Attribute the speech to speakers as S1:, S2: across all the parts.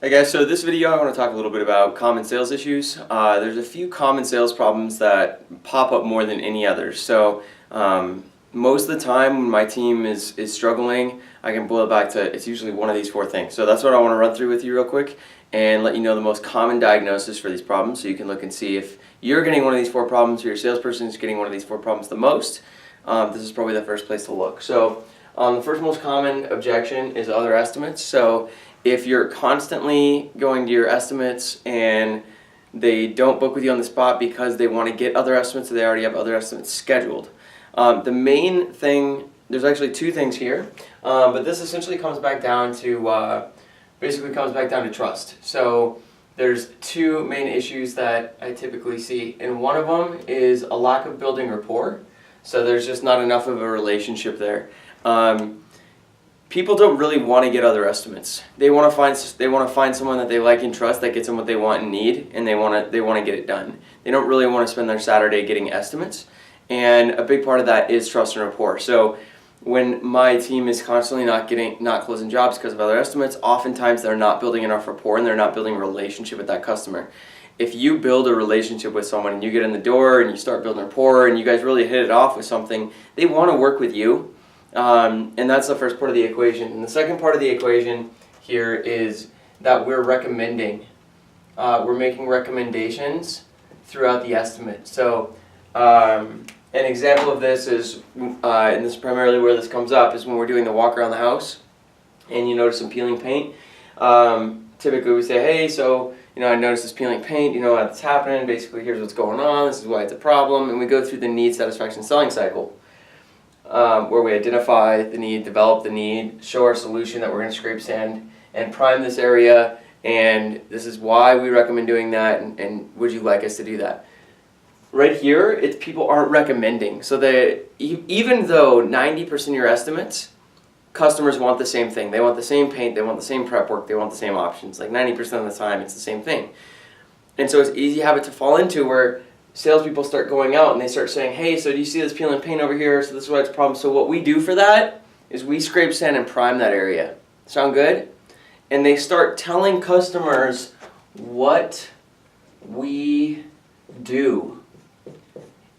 S1: Hey guys, so this video I want to talk a little bit about common sales issues. There's a few common sales problems that pop up more than any others. So most of the time when my team is struggling, I can boil it back to it's usually one of these four things. So that's what I want to run through with you real quick and let you know the most common diagnosis for these problems so you can look and see if you're getting one of these four problems or your salesperson is getting one of these four problems the most. This is probably the first place to look. So the first most common objection is other estimates. So if you're constantly going to your estimates and they don't book with you on the spot because they want to get other estimates or they already have other estimates scheduled. The main thing, there's actually two things here, but this essentially comes back down to, trust. So there's two main issues that I typically see, and one of them is a lack of building rapport. So there's just not enough of a relationship there. People don't really want to get other estimates. They want to find someone that they like and trust that gets them what they want and need, and they want to get it done. They don't really want to spend their Saturday getting estimates, and a big part of that is trust and rapport. So when my team is constantly not closing jobs because of other estimates, oftentimes they're not building enough rapport and they're not building a relationship with that customer. If you build a relationship with someone and you get in the door and you start building rapport and you guys really hit it off with something, they want to work with you. And that's the first part of the equation. And the second part of the equation here is that we're recommending. We're making recommendations throughout the estimate. So an example of this is, and this is primarily where this comes up, is when we're doing the walk around the house and you notice some peeling paint. Typically we say, hey, so I noticed this peeling paint, what's happening, basically here's what's going on, this is why it's a problem, and we go through the need, satisfaction, selling cycle. Where we identify the need, develop the need, show our solution that we're going to scrape sand and prime this area, and this is why we recommend doing that, and would you like us to do that? Right here, it's people aren't recommending. So even though 90% of your estimates, customers want the same thing. They want the same paint, they want the same prep work, they want the same options. Like 90% of the time, it's the same thing. And so it's easy habit to fall into where salespeople start going out and they start saying, hey, so do you see this peeling paint over here? So this is why it's a problem. So what we do for that is we scrape sand and prime that area. Sound good? And they start telling customers what we do.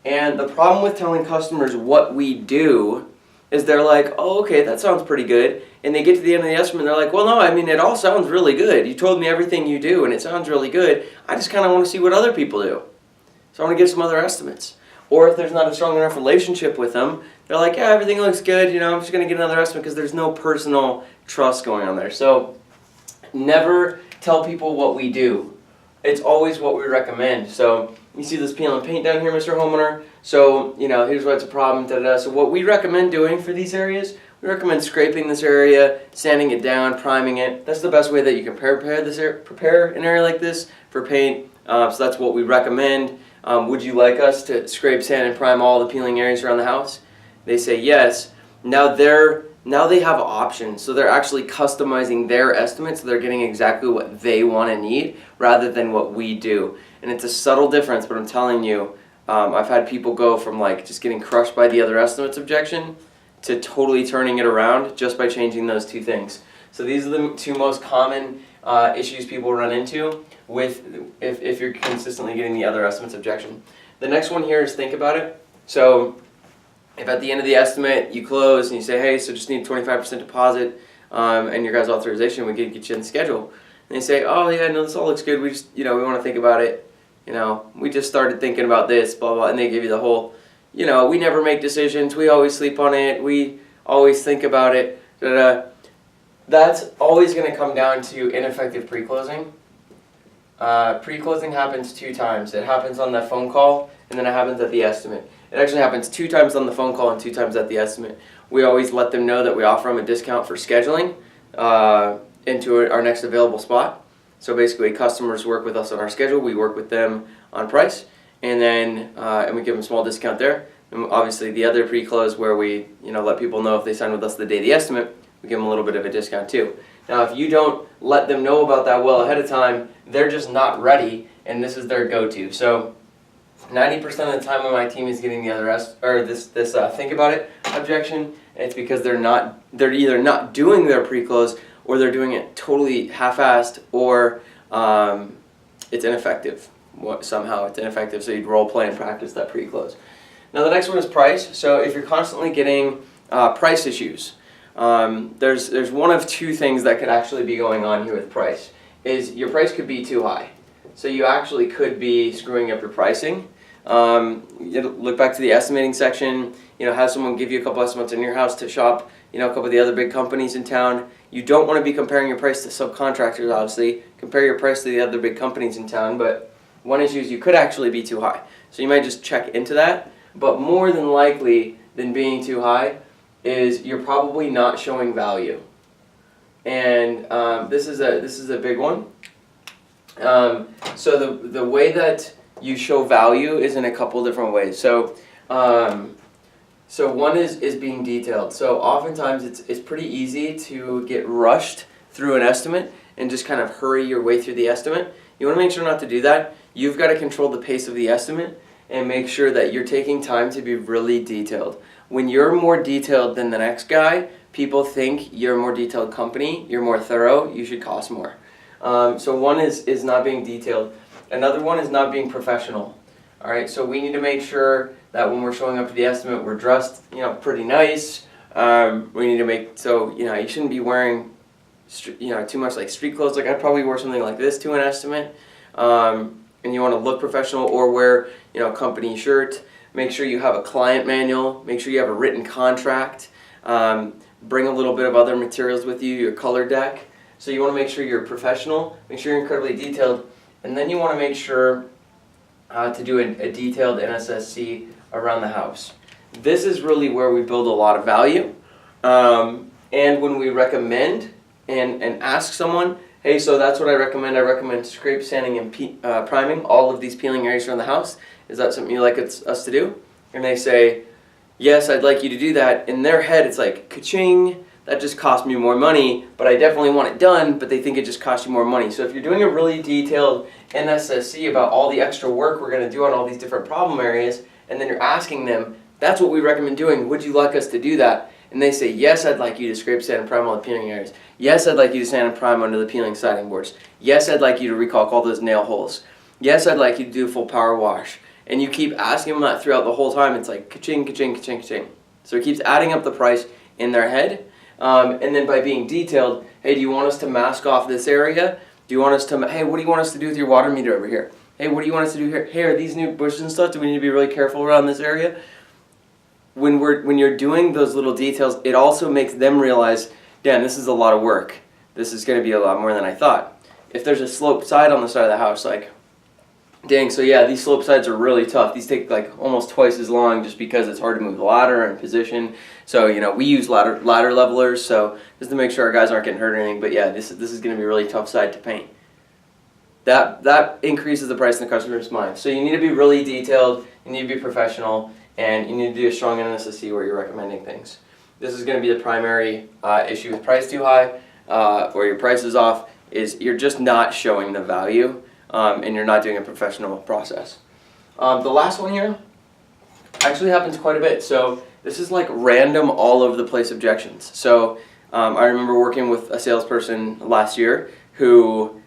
S1: And the problem with telling customers what we do is they're like, oh, okay, that sounds pretty good. And they get to the end of the estimate and they're like, well, no, it all sounds really good. You told me everything you do and it sounds really good. I just kind of want to see what other people do. So I want to get some other estimates. Or if there's not a strong enough relationship with them, they're like, yeah, everything looks good, I'm just going to get another estimate because there's no personal trust going on there. So never tell people what we do. It's always what we recommend. So you see this peeling paint down here, Mr. Homeowner. So, here's why it's a problem. So what we recommend doing for these areas, we recommend scraping this area, sanding it down, priming it. That's the best way that you can prepare an area like this for paint. So that's what we recommend. Would you like us to scrape, sand, and prime all the peeling areas around the house? They say yes. Now they have options, so they're actually customizing their estimates, so they're getting exactly what they want and need rather than what we do. And it's a subtle difference, but I'm telling you, I've had people go from just getting crushed by the other estimates objection to totally turning it around just by changing those two things. So these are the two most common issues people run into with if you're consistently getting the other estimates objection. The next one here is think about it. So if at the end of the estimate you close and you say, hey, so just need 25% deposit and your guys' authorization, we can get you in the schedule. And they say, oh yeah, no, this all looks good. We just, we want to think about it. We just started thinking about this, blah, blah, and they give you the whole, we never make decisions. We always sleep on it. We always think about it. That's always going to come down to ineffective pre-closing. Pre-closing happens two times. It happens on that phone call, and then it happens at the estimate. It actually happens 2 times on the phone call and 2 times at the estimate. We always let them know that we offer them a discount for scheduling into our next available spot. So basically, customers work with us on our schedule. We work with them on price, and then and we give them a small discount there. And obviously, the other pre-close where we let people know if they sign with us the day of the estimate, we give them a little bit of a discount too. Now, if you don't let them know about that well ahead of time, they're just not ready, and this is their go-to. So 90% of the time when my team is getting the other this think about it objection, it's because they're either not doing their pre-close or they're doing it totally half-assed, or it's ineffective. Somehow it's ineffective, so you'd role play and practice that pre-close. Now the next one is price. So if you're constantly getting price issues, there's one of two things that could actually be going on here with price. Is your price could be too high. So you actually could be screwing up your pricing. Look back to the estimating section, have someone give you a couple estimates in your house to shop, a couple of the other big companies in town. You don't want to be comparing your price to subcontractors, obviously. Compare your price to the other big companies in town, but one issue is you could actually be too high. So you might just check into that, but more than likely than being too high is you're probably not showing value. And this is a big one. So the way that you show value is in a couple different ways. So one is being detailed. So oftentimes it's pretty easy to get rushed through an estimate and just kind of hurry your way through the estimate. You want to make sure not to do that. You've got to control the pace of the estimate and make sure that you're taking time to be really detailed. When you're more detailed than the next guy, people think you're a more detailed company, you're more thorough, you should cost more. So one is not being detailed. Another one is not being professional. All right, so we need to make sure that when we're showing up to the estimate, we're dressed, pretty nice. We need to make, so, you shouldn't be wearing, too much like street clothes. Like I'd probably wear something like this to an estimate. And you want to look professional, or wear, a company shirt. Make sure you have a client manual. Make sure you have a written contract. Bring a little bit of other materials with you, your color deck. So you want to make sure you're professional, make sure you're incredibly detailed, and then you want to make sure to do a detailed NSSC around the house. This is really where we build a lot of value. And when we recommend and ask someone, hey, so that's what I recommend scrape, sanding, and priming all of these peeling areas around the house. Is that something you'd like us to do? And they say, yes, I'd like you to do that. In their head, it's like, ka-ching, that just cost me more money, but I definitely want it done, but they think it just costs you more money. So if you're doing a really detailed NSSC about all the extra work we're going to do on all these different problem areas, and then you're asking them, that's what we recommend doing, would you like us to do that? And they say, yes, I'd like you to scrape, sand, and prime all the peeling areas. Yes, I'd like you to sand and prime under the peeling siding boards. Yes, I'd like you to recaulk all those nail holes. Yes, I'd like you to do a full power wash. And you keep asking them that throughout the whole time. It's like ka-ching, ka-ching, ka-ching, ka-ching. So it keeps adding up the price in their head. And then by being detailed, hey, do you want us to mask off this area? Do you want us to, hey, what do you want us to do with your water meter over here? Hey, what do you want us to do here? Hey, are these new bushes and stuff? Do we need to be really careful around this area? When you're doing those little details, it also makes them realize, damn, this is a lot of work. This is going to be a lot more than I thought. If there's a sloped side on the side of the house, like, dang, so yeah, these slope sides are really tough. These take like almost twice as long just because it's hard to move the ladder and position. So, we use ladder levelers, so just to make sure our guys aren't getting hurt or anything. But yeah, this is going to be a really tough side to paint. That increases the price in the customer's mind. So you need to be really detailed, you need to be professional, and you need to do a strong NSSC where you're recommending things. This is going to be the primary issue with price too high, or your price is off, is you're just not showing the value. And you're not doing a professional process. The last one here actually happens quite a bit. So this is like random all over the place objections. So I remember working with a salesperson last year who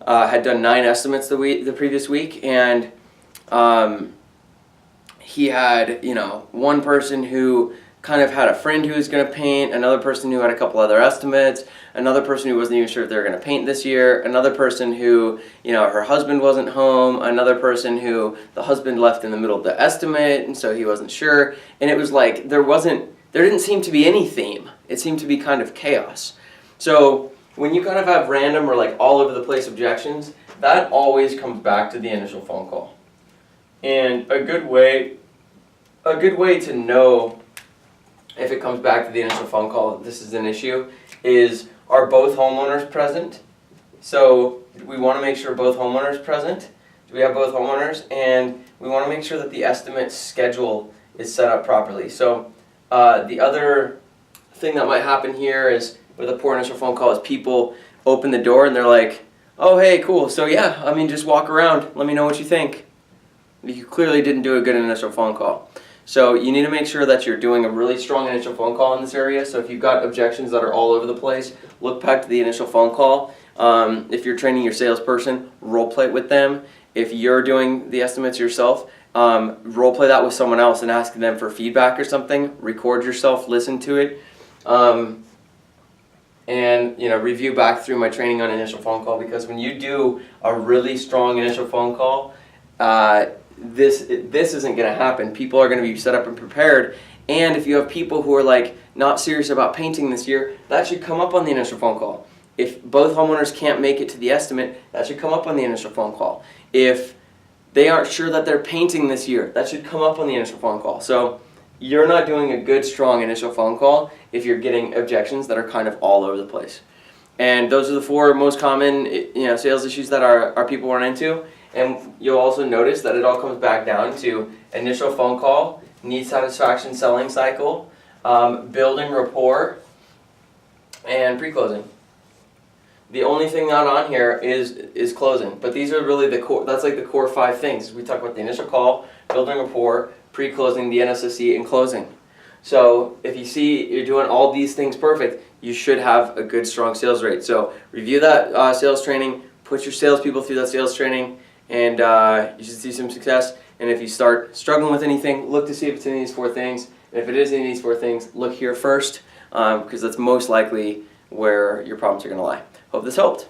S1: had done 9 estimates the previous week, and he had one person who kind of had a friend who was going to paint, another person who had a couple other estimates, another person who wasn't even sure if they were going to paint this year, another person who, her husband wasn't home, another person who the husband left in the middle of the estimate, and so he wasn't sure. And it was like there didn't seem to be any theme. It seemed to be kind of chaos. So when you kind of have random or like all over the place objections, that always comes back to the initial phone call. And a good way to know if it comes back to the initial phone call, this is an issue, is are both homeowners present? So we want to make sure both homeowners present. Do we have both homeowners? And we want to make sure that the estimate schedule is set up properly. So the other thing that might happen here is with a poor initial phone call is people open the door and they're like, oh, hey, cool. So yeah, just walk around. Let me know what you think. You clearly didn't do a good initial phone call. So you need to make sure that you're doing a really strong initial phone call in this area. So if you've got objections that are all over the place, look back to the initial phone call. If you're training your salesperson, role play it with them. If you're doing the estimates yourself, role play that with someone else and ask them for feedback or something. Record yourself, listen to it, and review back through my training on initial phone call, because when you do a really strong initial phone call, this isn't going to happen. People are going to be set up and prepared. And if you have people who are like not serious about painting this year, that should come up on the initial phone call. If both homeowners can't make it to the estimate, that should come up on the initial phone call. If they aren't sure that they're painting this year, that should come up on the initial phone call. So you're not doing a good, strong initial phone call if you're getting objections that are kind of all over the place. And those are the 4 most common sales issues that our people run into. And you'll also notice that it all comes back down to initial phone call, need satisfaction selling cycle, building rapport, and pre-closing. The only thing not on here is closing, but these are really the core. That's like the core 5 things. We talk about the initial call, building rapport, pre-closing, the NSSC, and closing. So if you see you're doing all these things perfect, you should have a good, strong sales rate. So review that sales training, put your salespeople through that sales training, and you should see some success. And if you start struggling with anything, look to see if it's any of these 4 things. And if it is any of these 4 things, look here first, because that's most likely where your problems are going to lie. Hope this helped.